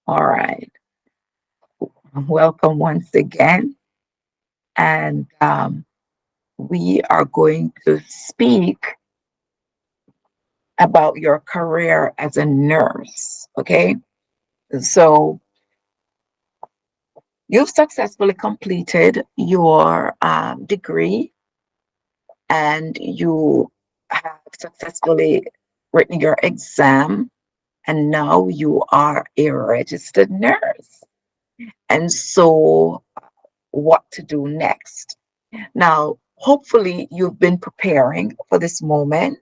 All right. Welcome once again. And we are going to speak about your career as a nurse. Okay. So you've successfully completed your degree and you have successfully written your exam, and now you are a registered nurse. And so, what to do next? Now, hopefully, you've been preparing for this moment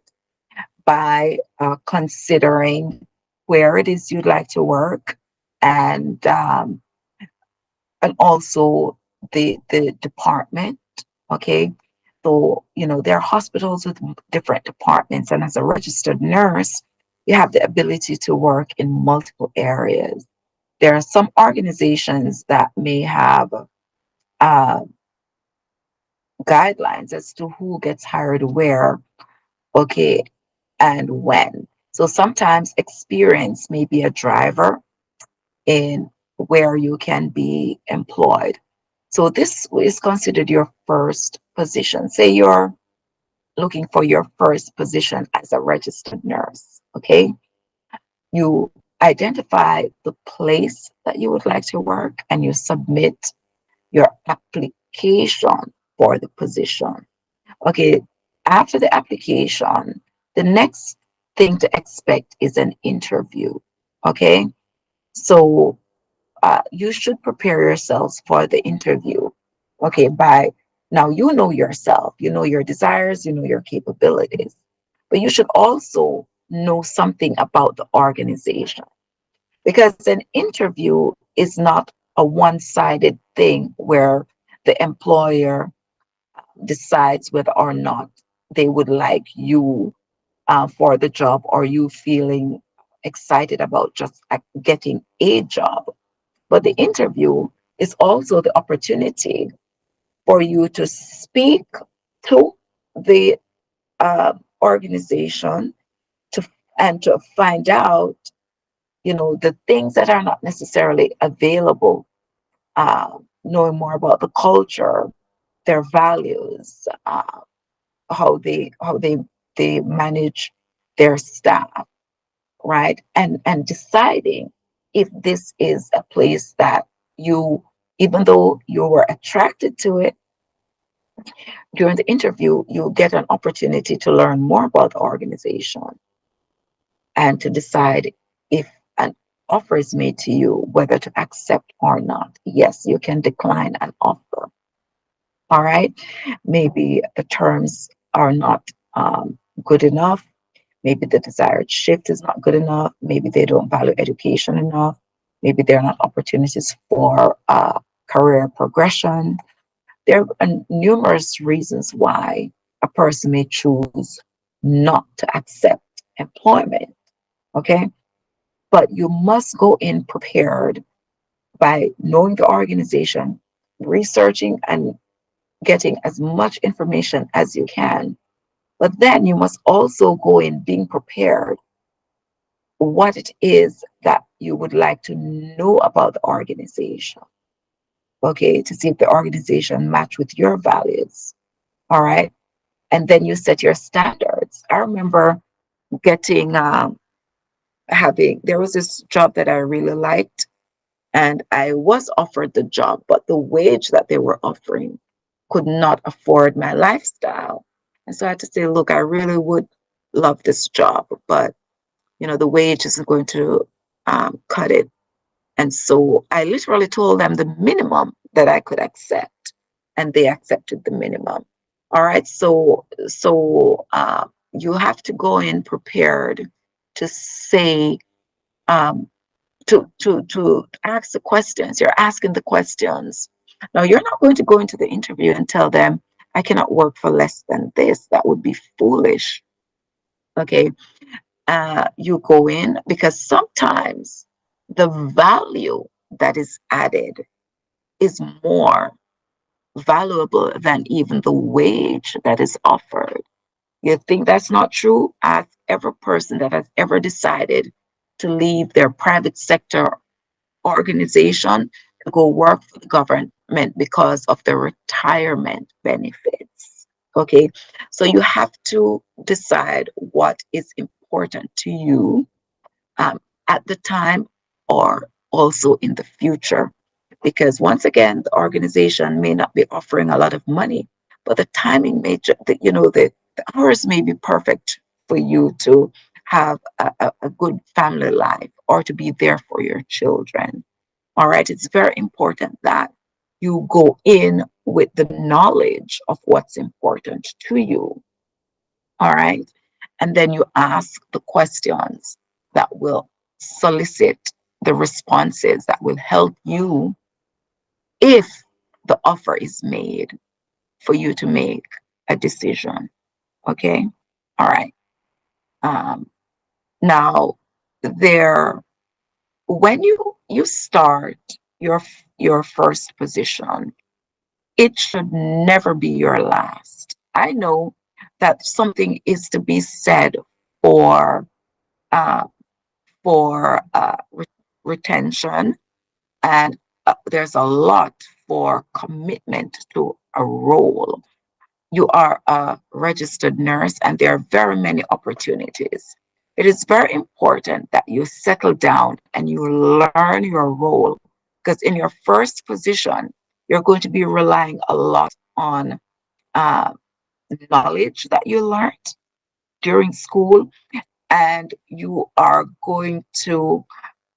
by considering where it is you'd like to work, and also the department. Okay, so there are hospitals with different departments, and as a registered nurse, you have the ability to work in multiple areas. There are some organizations that may have uh, guidelines as to who gets hired where, okay, and when. So sometimes experience may be a driver in where you can be employed. So this is considered your first position. Say you're looking for your first position as a registered nurse, okay? You identify the place that you would like to work and you submit your application for the position. Okay, after the application, the next thing to expect is an interview. Okay, so you should prepare yourselves for the interview. Okay, by now you know yourself, you know your desires, you know your capabilities, but you should also know something about the organization because an interview is not a one sided thing where the employer decides whether or not they would like you for the job or you feeling excited about just getting a job. But the interview is also the opportunity for you to speak to the organization to and to find out, the things that are not necessarily available, knowing more about the culture, their values, how they manage their staff, right? And deciding if this is a place that you, even though you were attracted to it during the interview, you get an opportunity to learn more about the organization and to decide if an offer is made to you, whether to accept or not. Yes, you can decline an offer. All right. Maybe the terms are not good enough. Maybe the desired shift is not good enough. Maybe they don't value education enough. Maybe there are not opportunities for career progression. There are numerous reasons why a person may choose not to accept employment. Okay. But you must go in prepared by knowing the organization, researching and getting as much information as you can. But then you must also go in being prepared what it is that you would like to know about the organization, okay, to see if the organization match with your values. All right. And then you set your standards. I remember getting having there was this job that I really liked and I was offered the job, but the wage that they were offering could not afford my lifestyle. And so I had to say, look, I really would love this job, but the wage isn't going to cut it. And so I literally told them the minimum that I could accept, and they accepted the minimum. All right. So you have to go in prepared to say, um, to ask the questions. You're asking the questions. Now you're not going to go into the interview and tell them I cannot work for less than this. That would be foolish. Okay. You go in because sometimes the value that is added is more valuable than even the wage that is offered. You think that's not true? Ask every person that has ever decided to leave their private sector organization to go work for the government because of the retirement benefits. Okay, so you have to decide what is important to you, um, at the time or also in the future. Because once again, the organization may not be offering a lot of money, but the timing may, the hours may be perfect for you to have a good family life or to be there for your children. All right. It's very important that you go in with the knowledge of what's important to you. All right. And then you ask the questions that will solicit the responses that will help you if the offer is made for you to make a decision. Okay. All right. Um, now there, when you start your first position, it should never be your last. I know that something is to be said for uh, retention, and there's a lot for commitment to a role. You are a registered nurse, and there are very many opportunities. It is very important that you settle down and you learn your role, because in your first position, you're going to be relying a lot on uh, knowledge that you learned during school, and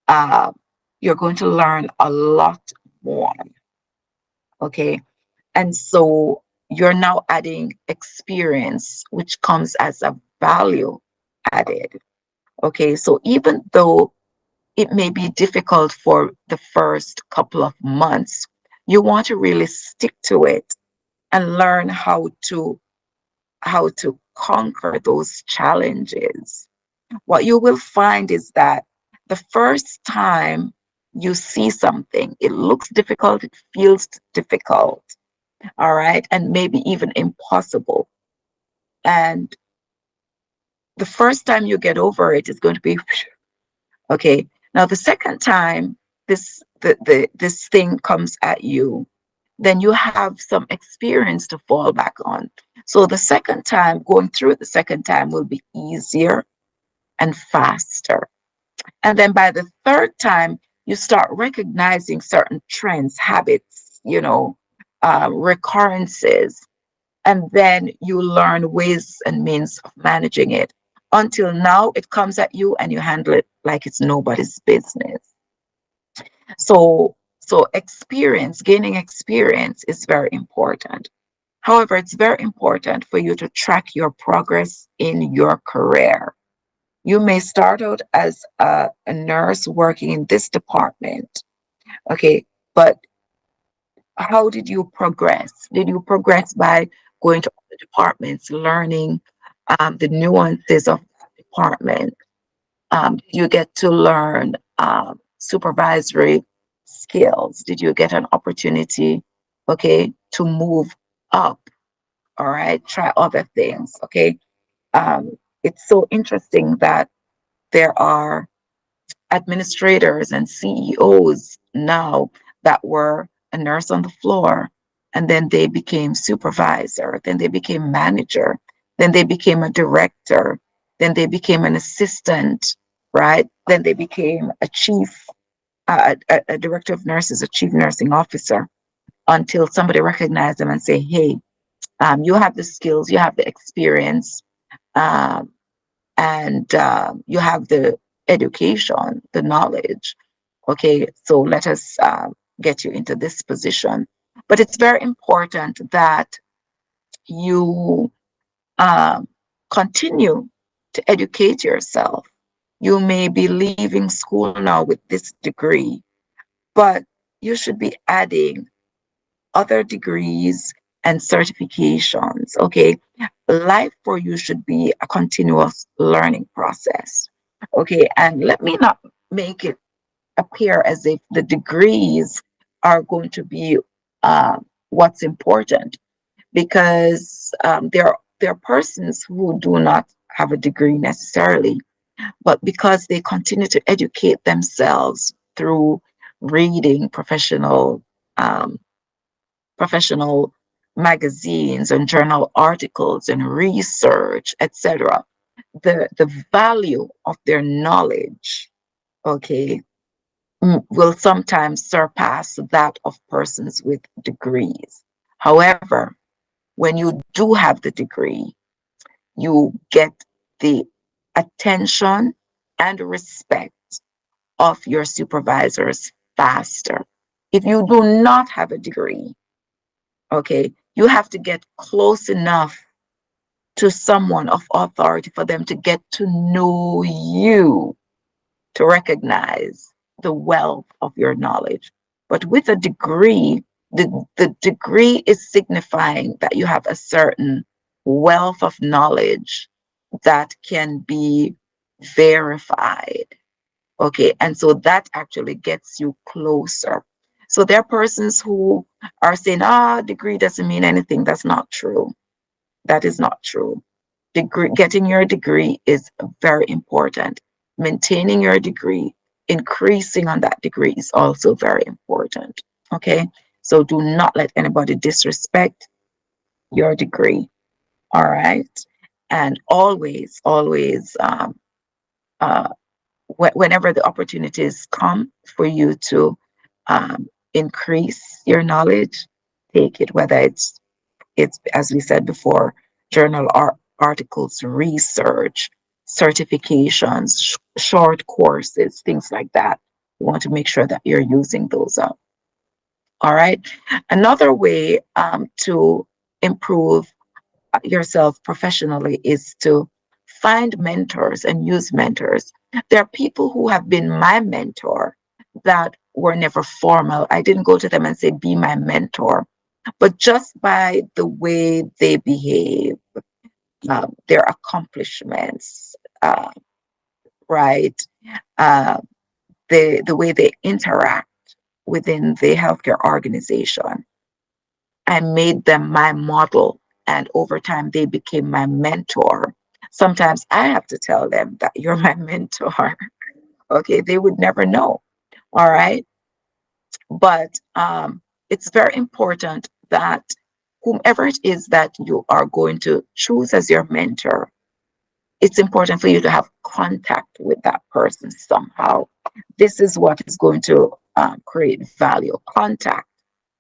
uh, you're going to learn a lot more. Okay, and so you're now adding experience, which comes as a value added. Okay, so even though it may be difficult for the first couple of months, you want to really stick to it and learn how to conquer those challenges. What you will find is that the first time you see something, it looks difficult, it feels difficult, all right, and maybe even impossible. And the first time you get over it is going to be okay. Now the second time this thing comes at you, then you have some experience to fall back on. So the second time, going through it the second time will be easier and faster. And then by the third time, you start recognizing certain trends, habits, recurrences, and then you learn ways and means of managing it until now it comes at you and you handle it like it's nobody's business. So gaining experience is very important. However, it's very important for you to track your progress in your career. You may start out as a nurse working in this department, okay, but how did you progress? Did you progress by going to other departments, learning the nuances of that department? Did you get to learn supervisory skills? Did you get an opportunity, okay, to move up? All right, try other things, okay? Um, it's so interesting that there are administrators and CEOs now that were a nurse on the floor, and then they became supervisor, then they became manager, then they became a director, then they became an assistant, right? Then they became a chief, a director of nurses, a chief nursing officer, until somebody recognized them and say, hey, you have the skills, you have the experience, um, and you have the education, the knowledge. Okay, so let us get you into this position. But it's very important that you um, continue to educate yourself. You may be leaving school now with this degree, but you should be adding other degrees and certifications. Okay, life for you should be a continuous learning process. Okay, and let me not make it appear as if the degrees are going to be uh, what's important, because there are persons who do not have a degree necessarily, but because they continue to educate themselves through reading um, professional magazines and journal articles and research, etc., the value of their knowledge, okay, will sometimes surpass that of persons with degrees. However, when you do have the degree, you get the attention and respect of your supervisors faster. If you do not have a degree, okay, you have to get close enough to someone of authority for them to get to know you, to recognize the wealth of your knowledge. But with a degree, the degree is signifying that you have a certain wealth of knowledge that can be verified. Okay, and so that actually gets you closer. So there are persons who are saying, degree doesn't mean anything. That's not true. That is not true. Getting your degree is very important. Maintaining your degree, increasing on that degree is also very important. Okay, so do not let anybody disrespect your degree. All right, and always, uh, whenever the opportunities come for you to increase your knowledge, take it. Whether it's as we said before, journal articles, research, certifications, short courses, things like that. You want to make sure that you're using those up. All right. Another way to improve yourself professionally is to find mentors and use mentors. There are people who have been my mentor that were never formal. I didn't go to them and say, be my mentor, but just by the way they behave, their accomplishments, right? Uh, the way they interact within the healthcare organization. I made them my model, and over time they became my mentor. Sometimes I have to tell them that you're my mentor. Okay, they would never know. All right, but it's very important that whomever it is that you are going to choose as your mentor, it's important for you to have contact with that person somehow. This is what is going to create value, contact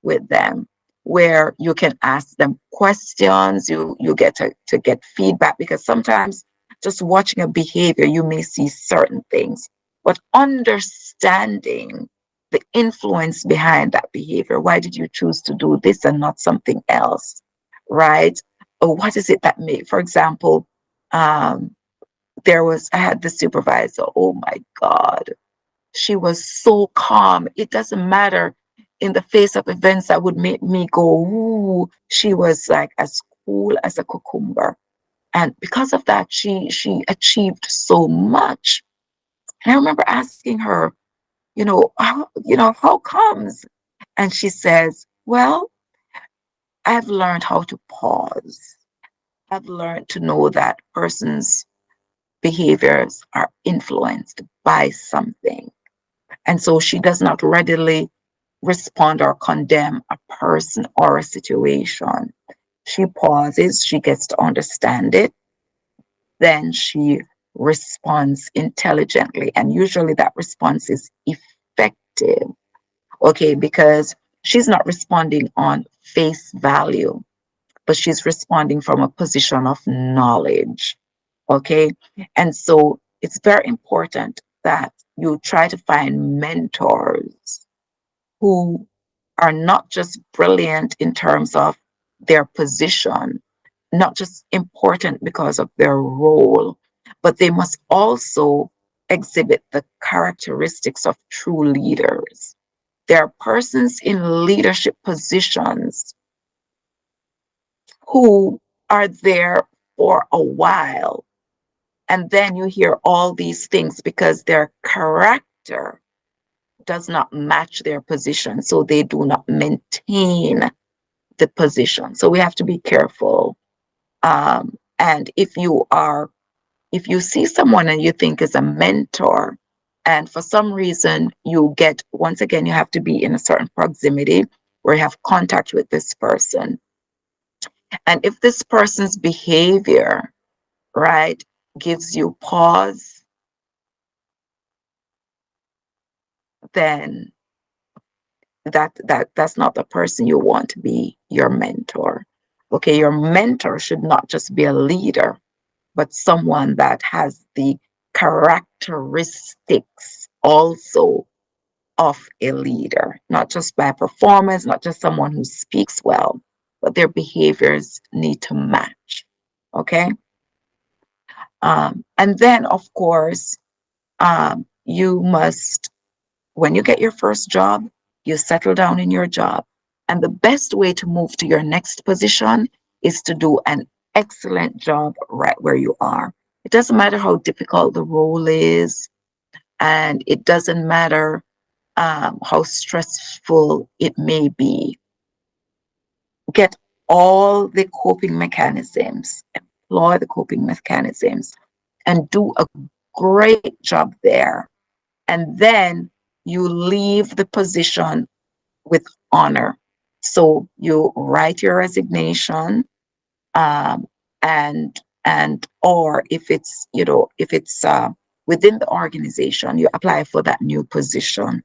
with them, where you can ask them questions, you get to get feedback, because sometimes just watching a behavior, you may see certain things, but understanding the influence behind that behavior. Why did you choose to do this and not something else? Right? Or what is it that made, for example, um, I had the supervisor, oh my God, she was so calm. It doesn't matter in the face of events that would make me go, ooh, she was like as cool as a cucumber. And because of that, she achieved so much. And I remember asking her, how comes? And she says, well, I've learned how to pause. I've learned to know that persons' behaviors are influenced by something. And so she does not readily respond or condemn a person or a situation. She pauses, she gets to understand it, then she responds intelligently. And usually that response is effective, okay, because she's not responding on face value, but she's responding from a position of knowledge, okay? And so it's very important that you try to find mentors who are not just brilliant in terms of their position, not just important because of their role, but they must also exhibit the characteristics of true leaders. There are persons in leadership positions who are there for a while, and then you hear all these things because their character does not match their position, so they do not maintain the position. So we have to be careful. And if you see someone and you think is a mentor, And for some reason, you get, once again, you have to be in a certain proximity where you have contact with this person. And if this person's behavior, right, gives you pause, then that's not the person you want to be your mentor. Okay, your mentor should not just be a leader, but someone that has the characteristics also of a leader, not just by performance, not just someone who speaks well, but their behaviors need to match. Okay. And then, of course, you must, when you get your first job, you settle down in your job. And the best way to move to your next position is to do an excellent job right where you are. It doesn't matter how difficult the role is, and it doesn't matter how stressful it may be. Get all the coping mechanisms, employ the coping mechanisms, and do a great job there. And then you leave the position with honor. So you write your resignation, um, and or if it's, if it's within the organization, you apply for that new position.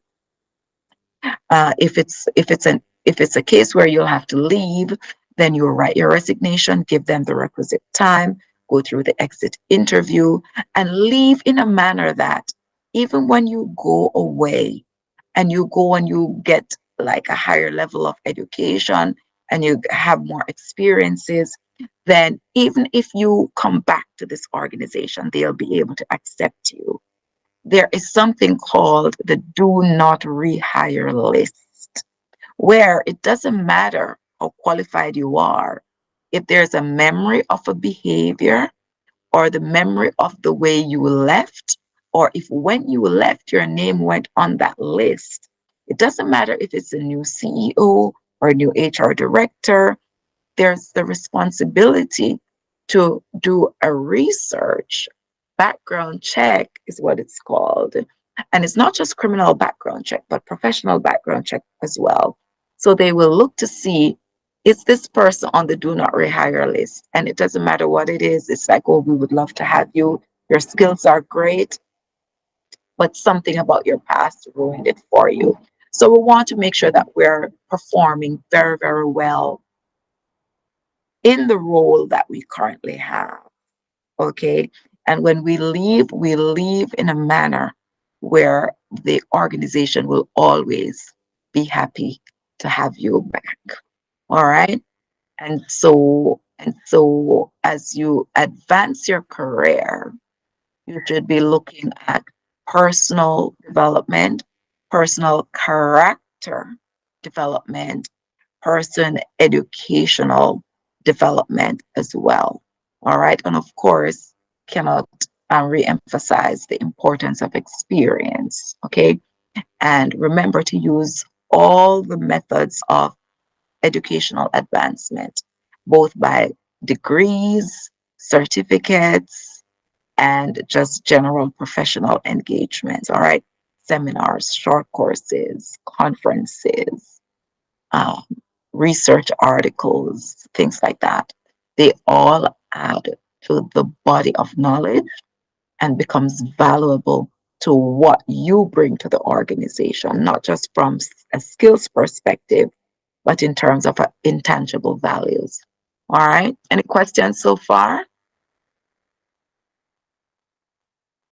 If it's a case where you'll have to leave, then you write your resignation, give them the requisite time, go through the exit interview, and leave in a manner that even when you go away and you go and you get like a higher level of education and you have more experiences, then even if you come back to this organization, they'll be able to accept you. There is something called the do not rehire list, where it doesn't matter how qualified you are. If there's a memory of a behavior or the memory of the way you left, or if when you left, your name went on that list, it doesn't matter if it's a new CEO or a new HR director, there's the responsibility to do a research. Background check is what it's called. And it's not just criminal background check, but professional background check as well. So they will look to see, is this person on the do not rehire list? And it doesn't matter what it is. It's like, oh, we would love to have you. Your skills are great, but something about your past ruined it for you. So we want to make sure that we're performing very, very well in the role that we currently have. Okay. And when we leave in a manner where the organization will always be happy to have you back. All right. And so as you advance your career, you should be looking at personal development, personal character development, person educational development as well. All right. And of course, cannot re-emphasize the importance of experience. Okay. And remember to use all the methods of educational advancement, both by degrees, certificates, and just general professional engagements. All right. Seminars, short courses, conferences, um, research articles, things like that. They all add to the body of knowledge and becomes valuable to what you bring to the organization, not just from a skills perspective, but in terms of intangible values. All right. Any questions so far?